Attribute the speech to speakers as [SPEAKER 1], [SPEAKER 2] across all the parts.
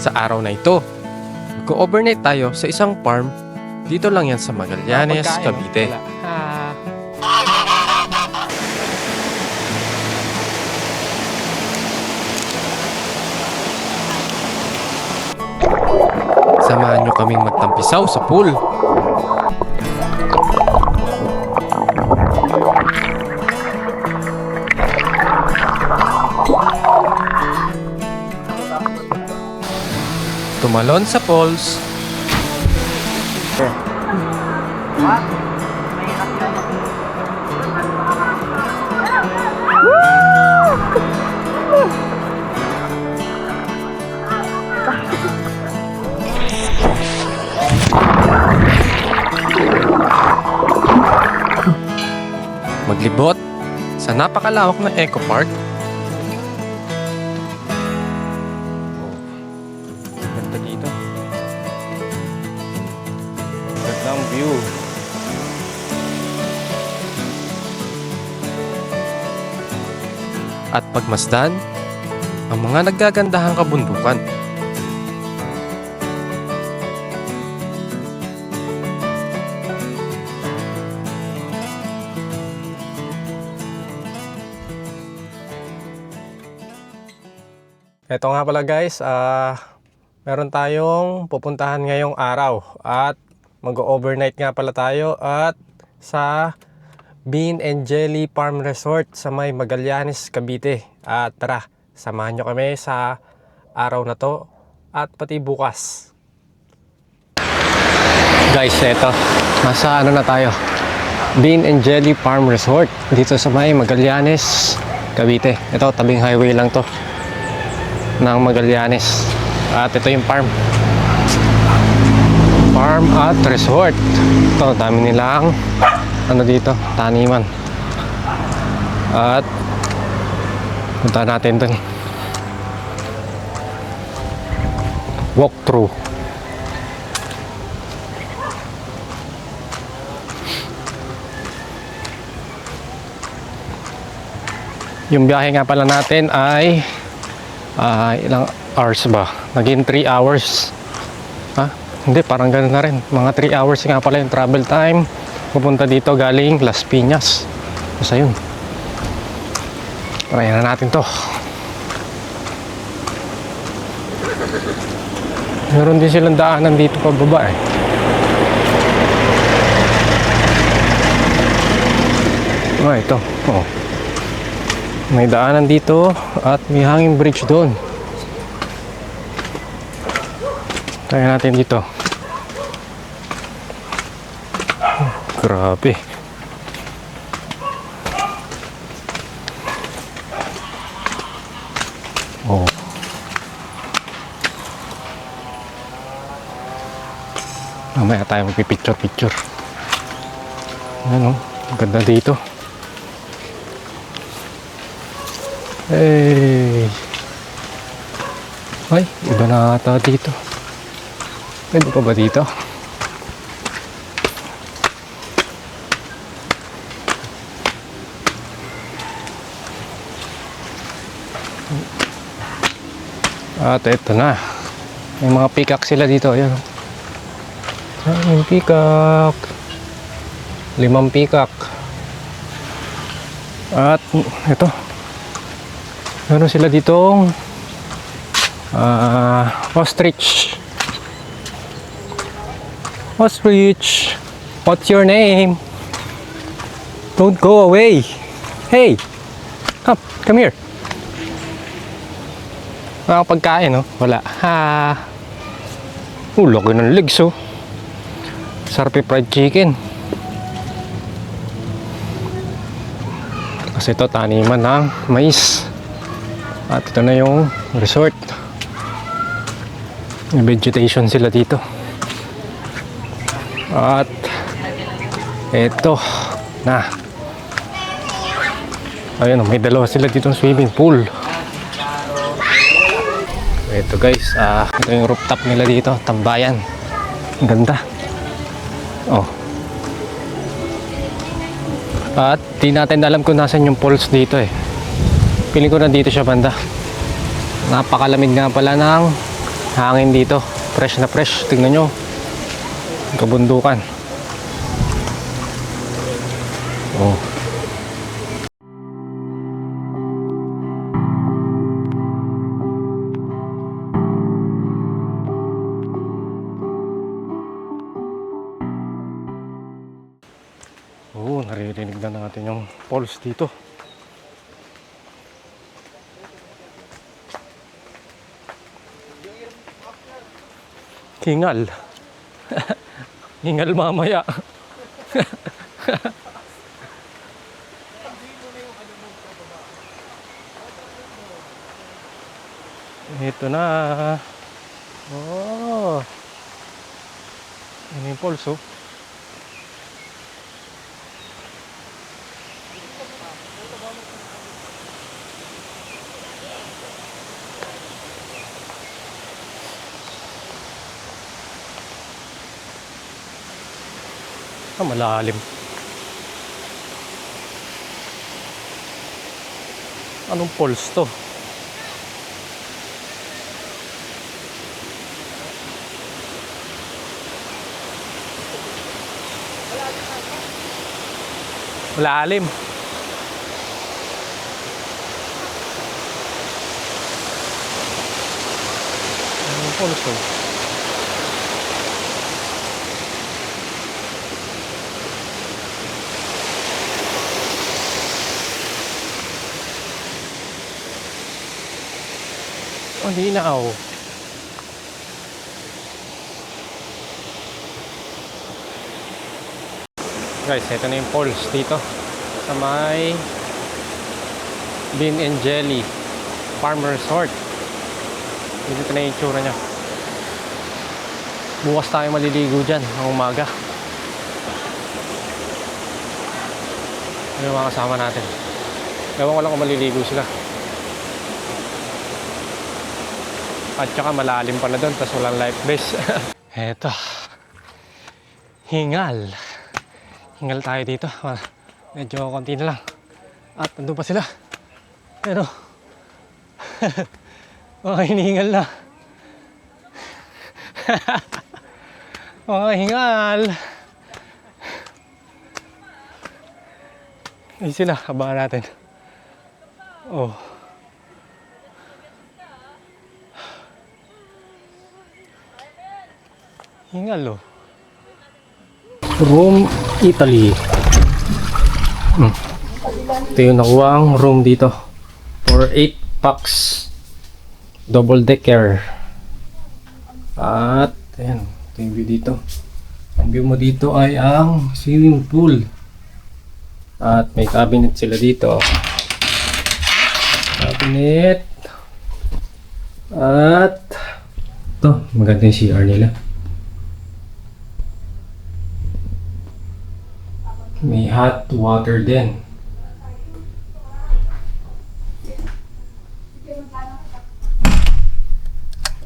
[SPEAKER 1] Sa araw na ito, mag-overnight tayo sa isang farm. Dito lang yan sa Magallanes, Cavite. Samahan nyo kaming magtampisaw sa pool. Tumalon sa falls. Maglibot sa napakalawak na eco park. Ganda dito. Ganda ang view. At pagmasdan ang mga naggagandahang kabundukan. Ito nga pala guys, meron tayong pupuntahan ngayong araw at mag-overnight nga pala tayo at sa Bean and Jelly Farm Resort sa may Magallanes, Cavite. At tara, samahan nyo kami sa araw na to at pati bukas. Guys, eto, nasa ano na tayo, Bean and Jelly Farm Resort dito sa may Magallanes, Cavite. Ito, tabing highway lang to ng Magallanes. At ito yung farm at resort. Ito, dami nilang ano dito, taniman. At punta natin dun, walk through. Yung biyahe nga pala natin ay ilang hours ba? Naging 3 hours. Hindi, parang ganoon na rin. Mga 3 hours nga pala yung travel time. Pupunta dito galing Las Piñas. Basta yun. Try na natin to. Meron din silang daanan dito pababa eh. Ito. Oh. May daanan dito at may hanging bridge doon. Kaya natin dito. Grabe. Oh. Mamaya tayo magpipicture. Ano? Ganda dito. Hey. Ay, iba na ata dito. Pwede pa ba dito? At ito na. May mga peacock sila dito. Ayan. May peacock. 5 peacock. At ito. Meron sila ditong ostrich. Ostrich, what's your name? Don't go away. Hey, come here. Wala kang pagkain, no? Wala. Laki ng legs, oh. Sarap yung fried chicken. Kasi ito, taniman ng mais. At ito na yung resort. May vegetation sila dito. At ito na. Ayun, may dalawa sila dito swimming pool. Ito guys, ito yung rooftop nila dito, tambayan. Ang ganda. Oh. At di natin alam kung nasan yung falls dito eh. Piling ko na dito siya banda. Napakalamig nga pala ng hangin dito. Fresh na fresh. Tingnan nyo. Kabundukan. Oh. Oh, naririnig na natin yung pulse dito. Hingal. Hingal mamaya. Ito na. Oh. Ano yung pulse, oh? Ah, malalim. Anong pulse to? Malalim. Anong pulse to? Oh, linaw. Guys, ito na yung pulse dito sa may Bean and Jelly Farm Resort. Dito na yung itsura nya. Bukas tayo maliligo dyan ng umaga. Ano yung mga kasama natin? Ewan ko lang kung maliligo sila. At saka malalim pala doon, tas walang life vest. Eto. Hingal. Hingal tayo dito. Medyo konti na lang. At nandun pa sila. Pero mga hinihingal na. Mga hingal. Ay sila, abangan natin. Oh. Hingal, oh. Room Italy. Ito yung nakuha room dito for 8 packs, double decker. At ayan, ito yung view dito. Ang view mo dito ay ang swimming pool. At may cabinet sila dito. Cabinet. At ito, maganda yung CR nila. May hot water din.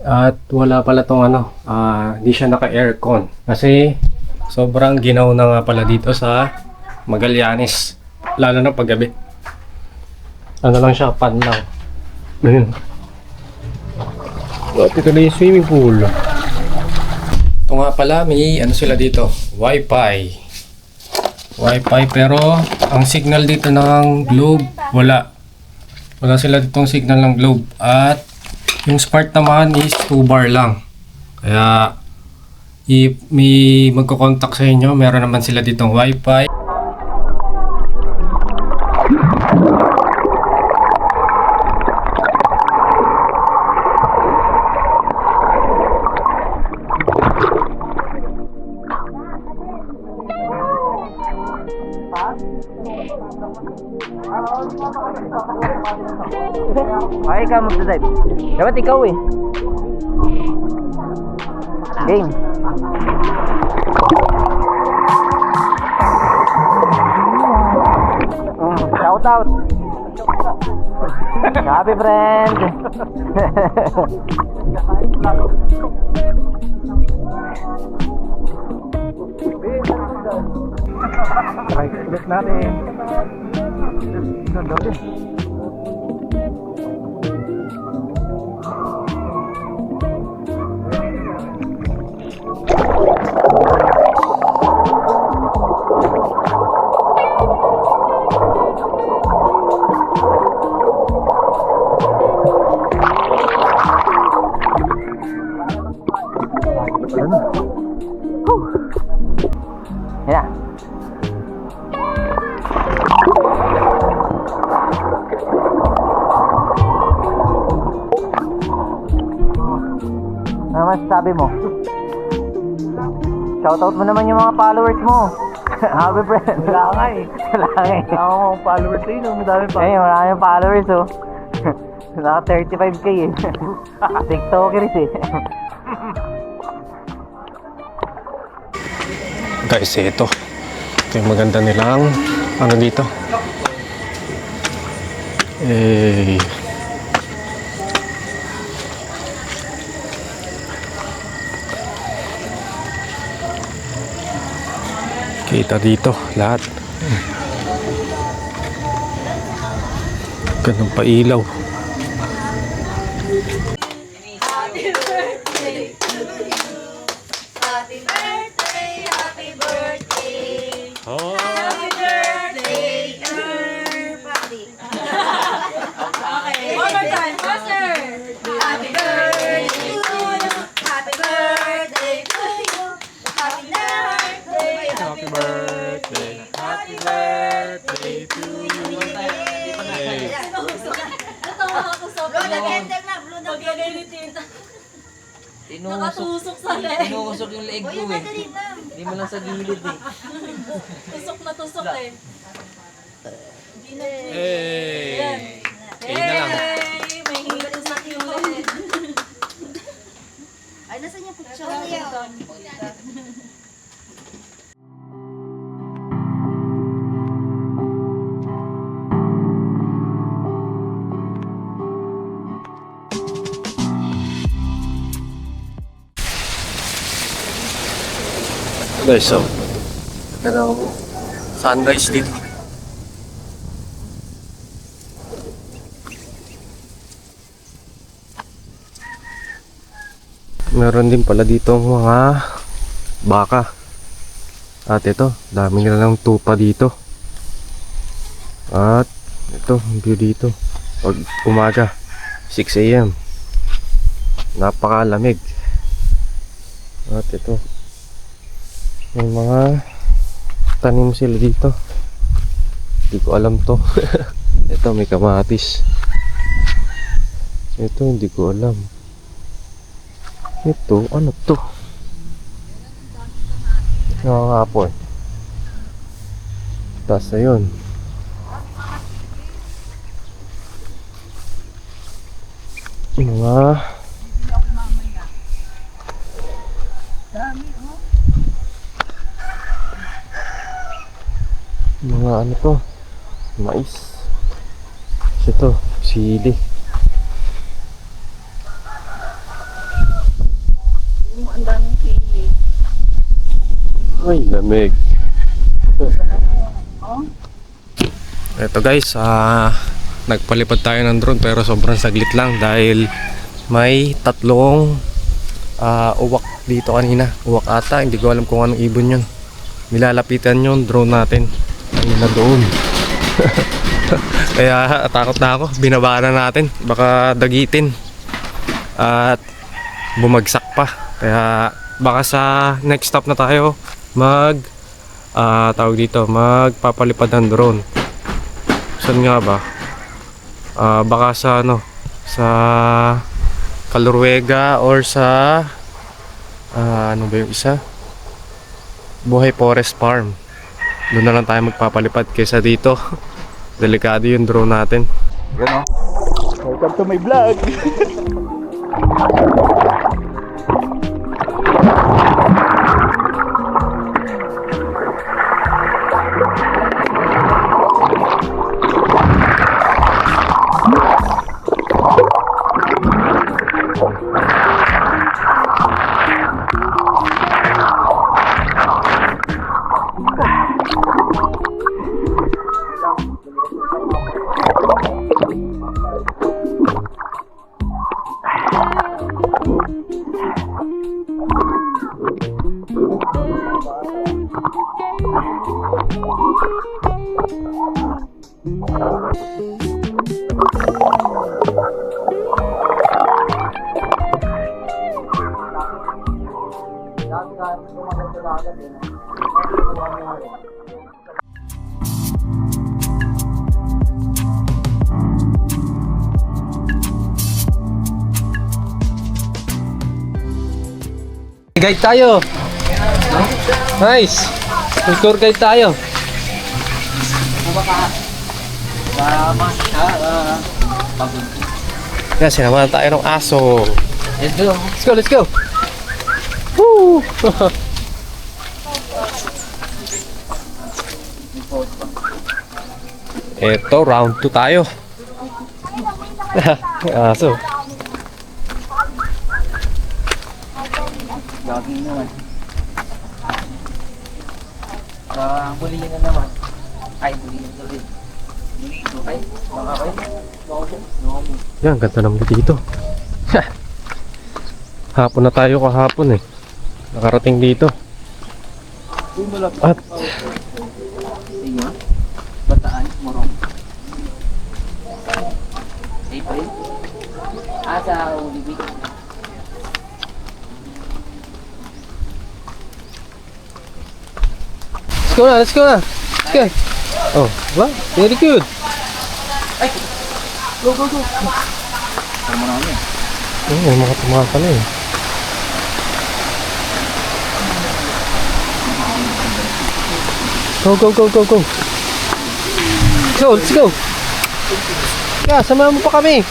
[SPEAKER 1] At wala pala tong ano, hindi siya naka-aircon kasi sobrang ginaw na nga pala dito sa Magallanes, lalo na paggabi. Ano lang siya, pan lang. Ayun. At ito na yung swimming pool. Ito nga pala, may ano sila dito, Wi-Fi. Wi-Fi, pero ang signal dito ng Globe wala sila ditong signal ng Globe. At yung Smart naman is 2 bar lang, kaya if may magko-contact sa inyo, meron naman sila ditong Wi-Fi.
[SPEAKER 2] Ay, ka magdadive. Dapat ikaw eh. Game. Shout out. Happy friend.
[SPEAKER 1] Try ulit natin.
[SPEAKER 2] Wala na. Whew. Yan na. Ano masasabi mo? Shoutout mo naman yung mga followers mo. Happy friend.
[SPEAKER 3] Wala nga eh.
[SPEAKER 2] Wala nga eh.
[SPEAKER 3] Ako mga followers din, madami pa.
[SPEAKER 2] Ayun, maraming followers oh. Naka 35k eh. TikTokers eh.
[SPEAKER 1] Guys, ito. Ito yung maganda nilang ano dito. Kita dito lahat. Ganun pa ilaw.
[SPEAKER 4] One more time, faster! Happy birthday to you. Happy birthday to you. Happy birthday. Happy birthday. Happy birthday to you. Ito mga kusok. Paglagay ni Tita. Nakatusok sa leg.
[SPEAKER 3] Tinusok yung leeg ko eh. Hindi mo lang sa gilid eh.
[SPEAKER 4] Tusok na tusok eh.
[SPEAKER 1] Hey! Kain na lang.
[SPEAKER 4] Hey! May hitusok yung leg.
[SPEAKER 5] Ay, nasan yung picture?
[SPEAKER 1] Guys, so ano, sunrise dito. Meron din pala dito mga baka. At ito, dami nila ng tupa dito. At ito, view dito. Pag umaga, 6 AM. Napakalamig. At ito, may mga tanim sila dito. Hindi ko alam to. Ito may kamatis. Ito hindi ko alam. Ito ano to? Nakakapon. Tapos ayun. Mga ano to, mais. Ito, sili. Ay, lamig. Ito guys, nagpalipad tayo ng drone pero sobrang saglit lang dahil may tatlong uwak dito kanina. Uwak ata, hindi ko alam kung anong ibon yun. Nilalapitan yung drone natin. Ayun na doon. Kaya takot na ako. Binaba na natin. Baka dagitin. At bumagsak pa. Kaya baka sa next stop na tayo tawag dito, magpapalipad ng drone. Saan nga ba? Baka sa ano, sa Calorwega or sa ano ba yung isa? Buhay Forest Farm. Doon na lang tayo magpapalipad kaysa dito. Delikado yung drone natin.
[SPEAKER 3] Gano? Welcome to my vlog!
[SPEAKER 1] Guide tayo. Nice. Tour guide tayo. Yan, sinamahan tayo ng aso.
[SPEAKER 3] Let's go.
[SPEAKER 1] Let's go, let's go. Woo! Ito, round 2 tayo. Aso.
[SPEAKER 3] Jogging naman. Bulihin na naman. Ay, bulihin tuloy. Bulihin tuloy. Baka kayo.
[SPEAKER 1] Yan, ganda naman dito. Hapon na tayo kahapon eh. Nakarating dito. At
[SPEAKER 3] Iyo. Bataan, Morong. April. Sa Ulibig.
[SPEAKER 1] let's go na, let's go na. Let's go. Oh, wow, very good.
[SPEAKER 3] Go, go, go. Tama na kami.
[SPEAKER 1] Oh, may mga tumahan pa na eh. Go, go, go, go, go. Let's go, let's go. Kaya, samahan mo pa kami.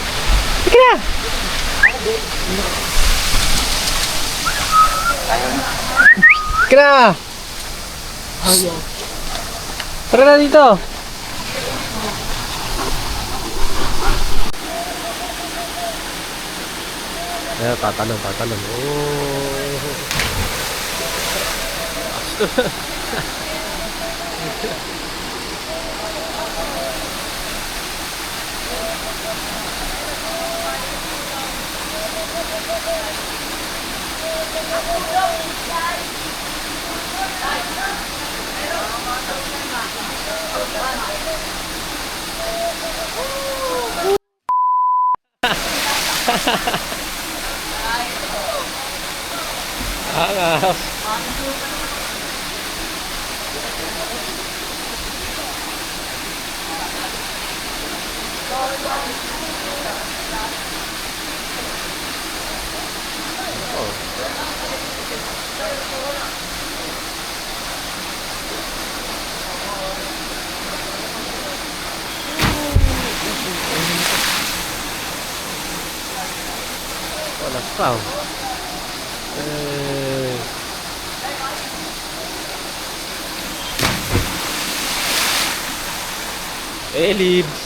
[SPEAKER 1] Sige na. Sige na. Tara na dito. Ayan, tatalon, tatalon. Oh. Angas. Wala pa. Libs.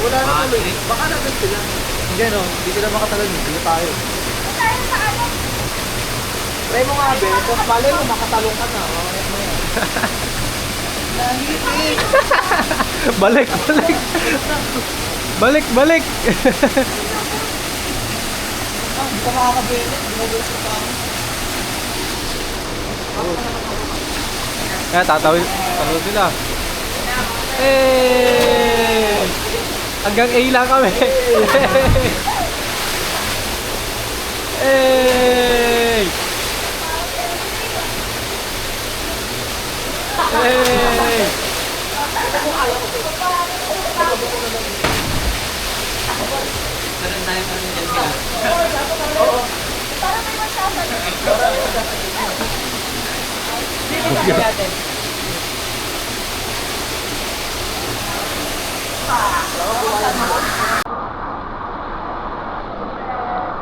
[SPEAKER 3] Wala na kami. Baka natin sila. Hindi no, hindi sila makatagal. Hindi tayo. Try mo nga, be. Kung malay mo, makatalong ka na.
[SPEAKER 1] Balik, balik. Balik, balik.
[SPEAKER 3] Hindi ka makakabili.
[SPEAKER 1] Kaya tatawid sila. Eh! Hanggang A lang kami. Eh! Eh!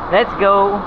[SPEAKER 2] Let's go.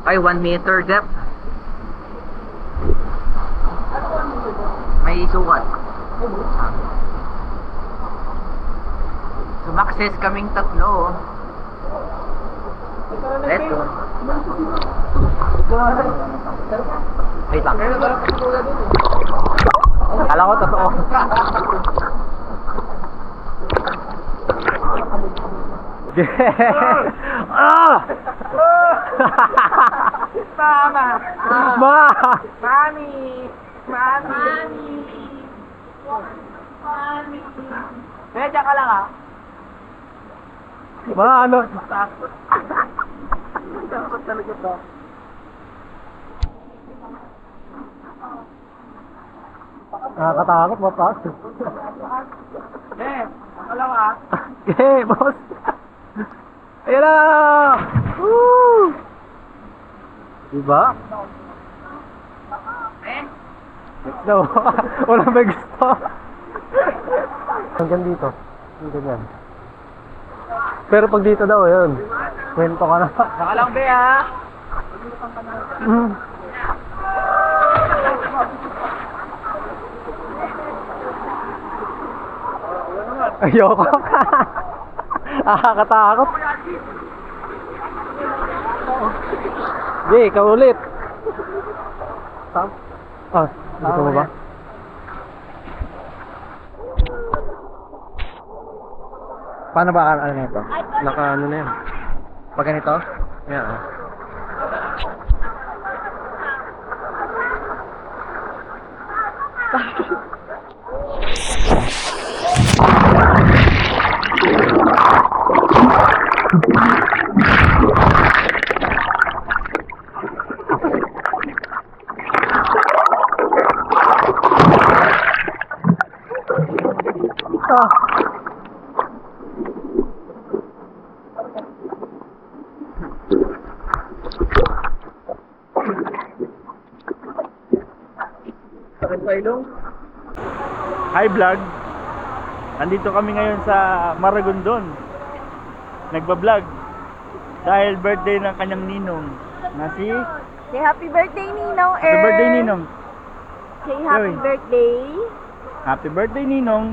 [SPEAKER 2] Ay, 1 meter depth. May
[SPEAKER 3] may sukat. Sumakses kaming tatlo. Let's go. Wait lang. Kala ko totoo. Ah!
[SPEAKER 2] Tama!
[SPEAKER 3] Ma!
[SPEAKER 2] Mami! Mami! Mami! Medya ka lang ah.
[SPEAKER 3] Ma, ano?
[SPEAKER 2] Takot. Takot talaga to.
[SPEAKER 3] Nakakatakot, matas.
[SPEAKER 2] Alam ah.
[SPEAKER 3] Okay, boss. Ayan na! Woo! Diba? Let's go. Walang may gusto. Hanggang dito. Hanggang yan. Pero pag dito daw, yun. Kwento ka na.
[SPEAKER 2] Saka lang be ah.
[SPEAKER 3] Ayoko. Nakakatakot. Hindi, ikaw ulit. Sam? Ah, dito mo ba? Paano ba ano na ito?
[SPEAKER 1] Naka ano na yan.
[SPEAKER 3] Pag ganito?
[SPEAKER 1] Yan.
[SPEAKER 5] Hi vlog! Andito kami ngayon sa Maragondon. Nagba-vlog dahil birthday ng kanyang ninong na si
[SPEAKER 4] Say happy birthday, Ninong.
[SPEAKER 5] Happy birthday ninong.
[SPEAKER 4] Say happy
[SPEAKER 5] Yoy.
[SPEAKER 4] birthday.
[SPEAKER 5] Happy birthday ninong.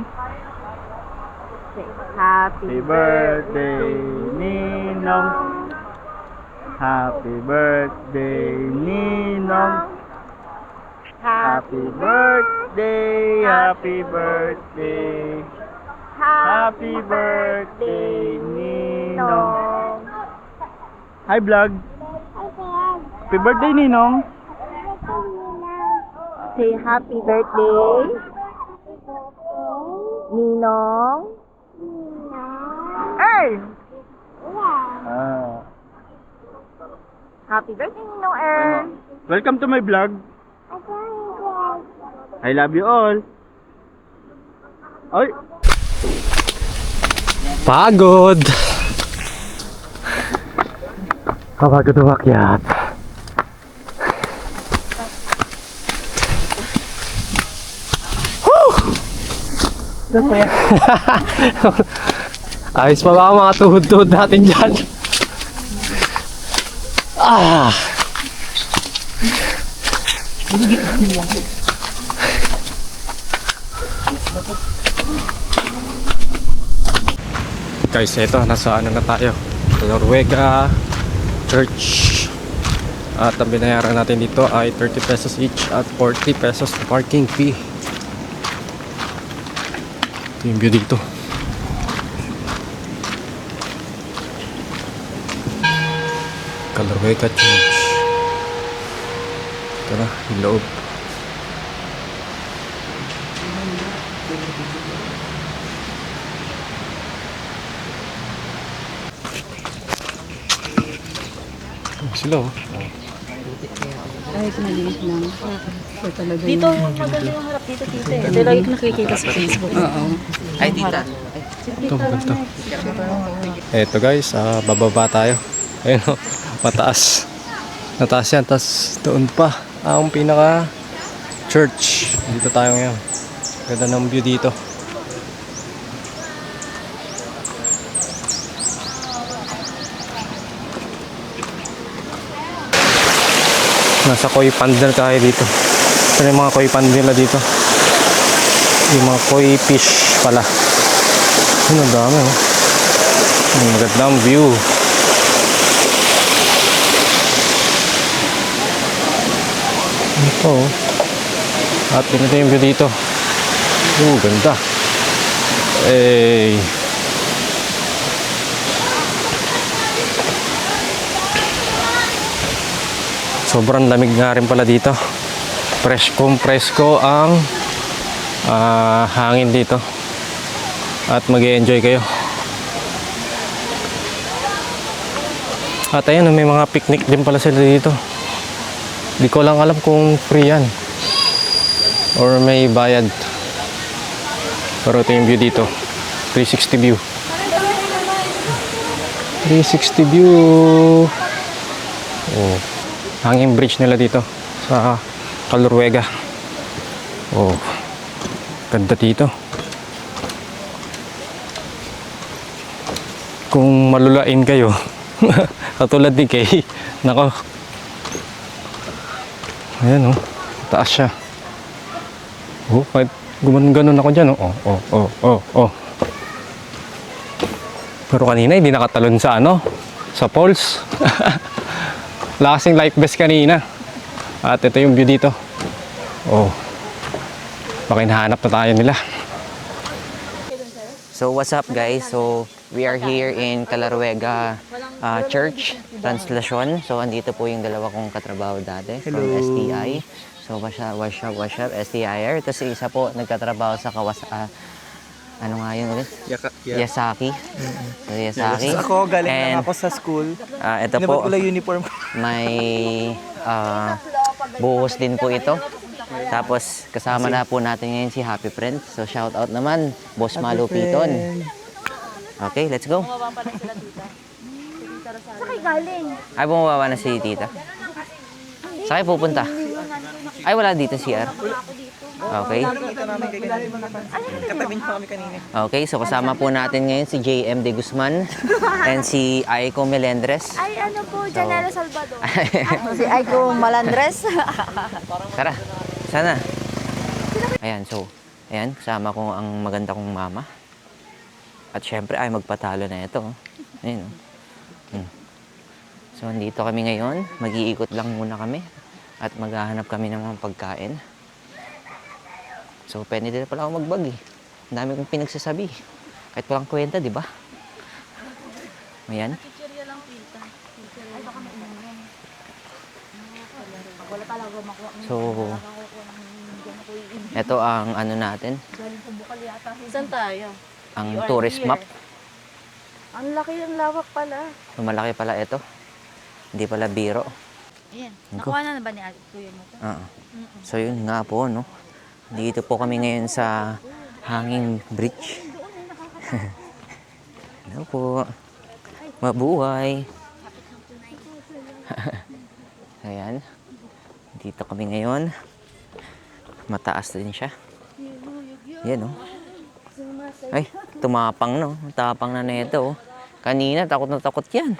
[SPEAKER 4] Say happy
[SPEAKER 5] Happy birthday ninong. Happy birthday ninong. Happy birthday, happy birthday. Happy birthday ninong. Hi vlog. Happy birthday ninong.
[SPEAKER 4] Say happy birthday, Ninong. Earl.
[SPEAKER 5] Ah.
[SPEAKER 4] Happy birthday, Ninong Earl.
[SPEAKER 5] Welcome to my vlog. I love you all. Oy,
[SPEAKER 1] Pagod! Kapagod umakyat. Ayos pa ba ang mga tuhod-tuhod natin dyan? Ah! Guys, eto, nasa ano na tayo, Noruega Church. At ang binayaran natin dito ay 30 pesos each at 40 pesos parking fee. Ito yung view dito. Noruega Church. Ito na, yung loob. Sila oh.
[SPEAKER 6] Kahit maliit lang. Siya talaga
[SPEAKER 4] Dito, maganda yung harap dito, tita. Ito lagi ko nakikita sa Facebook.
[SPEAKER 6] Oo.
[SPEAKER 3] Ay, tita.
[SPEAKER 1] Ito, maganda. Eto guys, bababa tayo. Ayun oh, mataas. Mataas yan, tas doon pa ang pinaka church. Dito tayo ngayon. Ganda ng view dito. Nasa koi pond tayo dito. Ito yung mga koi pond nila dito. Yung mga koi fish pala. Ang dami, oh. Ang magandang view. Ito, oh. At ganito yung view dito. Ganda. Sobrang lamig nga rin pala dito. Presko ang hangin dito. At mag-e-enjoy kayo. At ayun, may mga picnic din pala sila dito. Di ko lang alam kung free yan or may bayad. Pero ito yung view dito. 360 view. 360 view. Oh. Hanging bridge nila dito sa Calorwega. Oh. Ganda dito. Kung malulain kayo, katulad ni Kay, nako. Ayan, oh. Taas siya. Oh, kahit gumanon-ganon ako dyan, oh. Oh. Pero kanina, hindi nakatalon sa sa falls. Lasing life vest kanina. At ito yung view dito. Oh. Baka hinahanap na tayo nila.
[SPEAKER 3] So what's up guys? So we are here in Calorwega Church Translation. So andito po yung dalawa kong katrabaho dati from STI. So what's up STIer. Tapos isa po nagkatrabaho sa ano nga yun ulit? Yasaki. So Yasaki.
[SPEAKER 5] Ako, galing lang ako sa school.
[SPEAKER 3] Ito po,
[SPEAKER 5] Wala uniform.
[SPEAKER 3] may buhos din po ito. Tapos kasama na po natin ngayon si Happy Friend. So shout out naman, Boss Malupiton. Okay, let's go. Ay, bumababa na si Tita. Saan kayo pupunta? Ay, wala dito si CR. Okay.
[SPEAKER 5] Katabi niyo kami kanina.
[SPEAKER 3] Okay, so kasama po natin ngayon si JM De Guzman and si Aiko Melendres.
[SPEAKER 4] Ay, ano po, Janela Salvador. Si Aiko Malandres.
[SPEAKER 3] Tara, sana. Ayan, so, ayan, kasama ko ang maganda kong mama. At syempre, ay magpatalo na ito. Ayan, So, nandito kami ngayon. Mag-iikot lang muna kami. At maghahanap kami ng mga pagkain. So, pwede din pala ako magbag eh. Ang dami kong pinagsasabi. Kahit walang kwenta, di ba? Ayan. So, ito ang ano natin.
[SPEAKER 4] Saan tayo?
[SPEAKER 3] Ang tourist map.
[SPEAKER 4] Ang laki ng lawak pala.
[SPEAKER 3] So, malaki pala ito. Hindi pala biro.
[SPEAKER 4] Ayan. Nakuha na ba ni Kuya mo to?
[SPEAKER 3] So, yun nga po, no? Dito po kami ngayon sa hanging bridge. Hello po. Mabuhay. Ayan. Dito kami ngayon. Mataas din siya. Yan, oh. Ay, tumapang, no? Tapang na nito, oh. Kanina, takot na takot yan.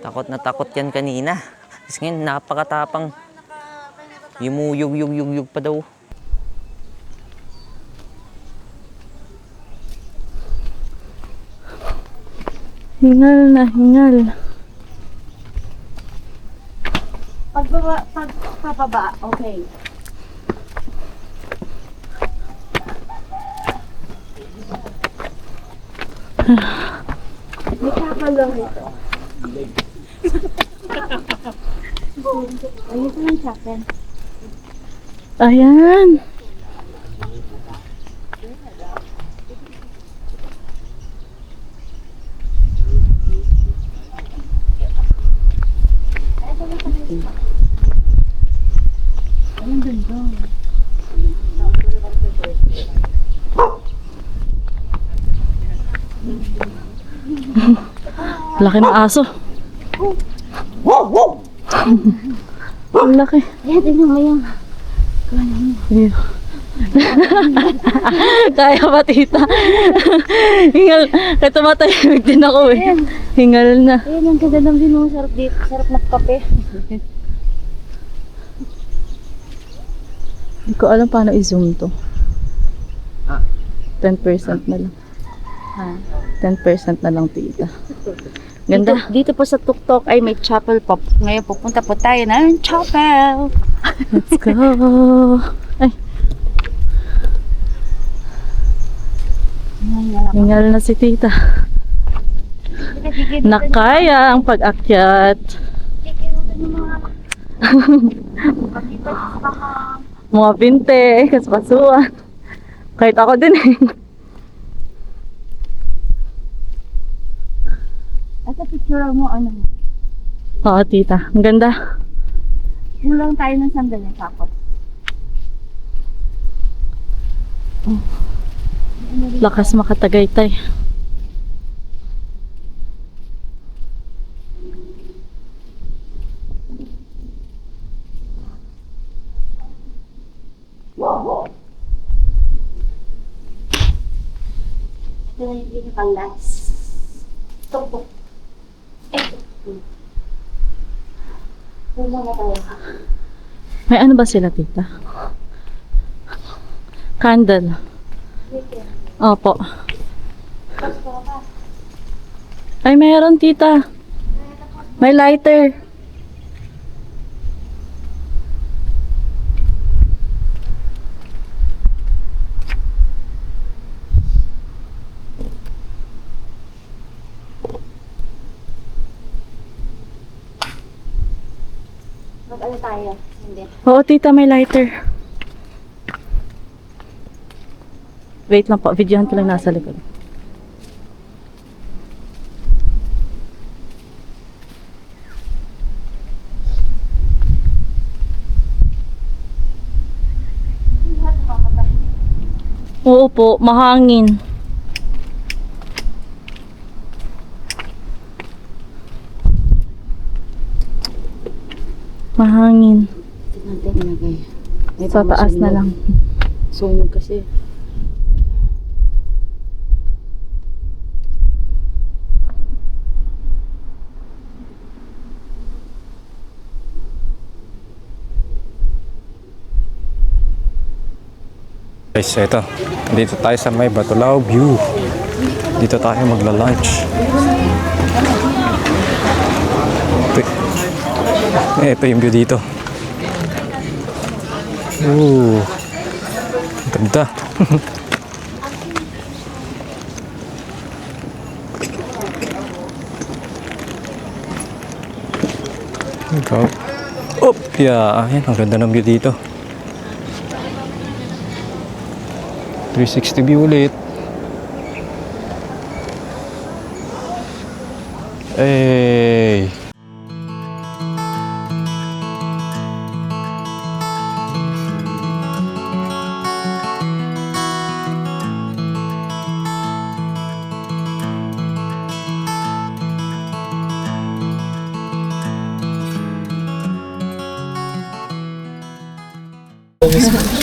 [SPEAKER 3] Takot na takot yan kanina. Kasi ngayon, napakatapang. Yumuyug pa daw.
[SPEAKER 6] Hingal na hingal.
[SPEAKER 4] Pagpapaba, okay. May kakalong ito. Ayun yung chapen.
[SPEAKER 6] Ayan. Laki ng aso. Ang laki.
[SPEAKER 4] Ayan, tingnan mo yan.
[SPEAKER 6] Yeah. Kaya ba, tita? Hingal. Kaya tumatahimik din ako eh. Hingal na.
[SPEAKER 4] Ayan, ang ganda ng view. Sarap dito. Sarap magkape.
[SPEAKER 6] Hindi ko alam paano i-zoom to. 10% na lang. 10% na lang, tita. Ganda.
[SPEAKER 7] Dito po sa Tuktok ay may chapel po. Ngayon pupunta po tayo ng chapel.
[SPEAKER 6] Let's go. Ay. Hingal na si tita. Nakaya ang pag-akyat. Mga pinte, kaspasuan. Kahit ako din eh.
[SPEAKER 7] At sa picture mo, ano?
[SPEAKER 6] Oo, tita. Ang ganda.
[SPEAKER 7] Kulang tayo ng sandali tapos.
[SPEAKER 6] Lakas makatagaytay.
[SPEAKER 7] Ito na yung pinaka-last. Tuktok. Kulang na tayo.
[SPEAKER 6] May ano ba sila, tita? Candle. Opo. Ay, mayroon, tita. May lighter.
[SPEAKER 7] Mag-ano tayo? Hindi.
[SPEAKER 6] Oo, tita, may lighter. Wait lang po, videohan ko lang nasa likod. Oo po, mahangin. Mahangin.
[SPEAKER 7] Natin ilagay.
[SPEAKER 6] Sa taas na lang.
[SPEAKER 7] Sunog kasi.
[SPEAKER 1] Guys, eto. Dito tayo sa may Batulao View. Dito tayo magla-lunch. Ito yung view dito. Ganda. Ikaw. Oh, yeah. Ayan, ang ganda ng view dito. 360 view ulit. Hey.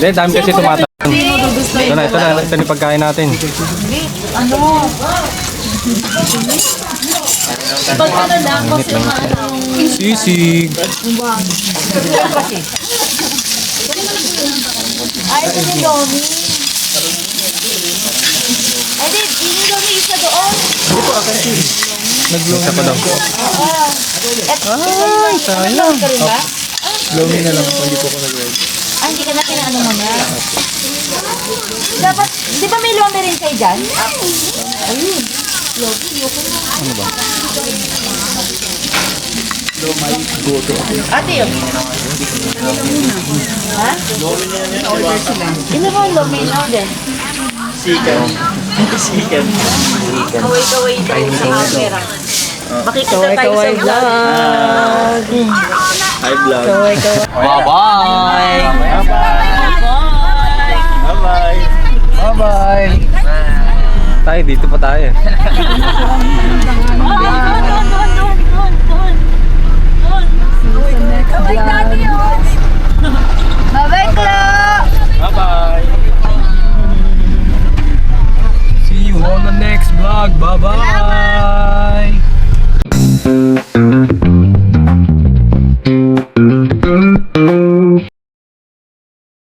[SPEAKER 1] Dahil dami kasi tumatang. Ito na yung pagkain natin. Sisig.
[SPEAKER 4] Ay, ito ni Lomi. Ay, di, ini Lomi isa doon.
[SPEAKER 1] Isa pa daw.
[SPEAKER 4] Ay, sayang. Ka rin ba?
[SPEAKER 5] Lomi na lang kung hindi po ako nag-ride.
[SPEAKER 4] Ay, hindi ka na pinaano mo na. Dapat, di ba may Lomi rin kayo dyan? Ayun. Lomi, yoko na. Ano ba? Ate yun. Ha? Ino ba ang Lomi na din?
[SPEAKER 5] Sikan.
[SPEAKER 4] Kaway-kaway tayo sa camera. Makikita tayo sa vlog.
[SPEAKER 5] Hi vlog.
[SPEAKER 3] Bye-bye!
[SPEAKER 5] Bye-bye.
[SPEAKER 1] Bye-bye. Tayo, dito pa tayo.
[SPEAKER 4] Kaway dati yun.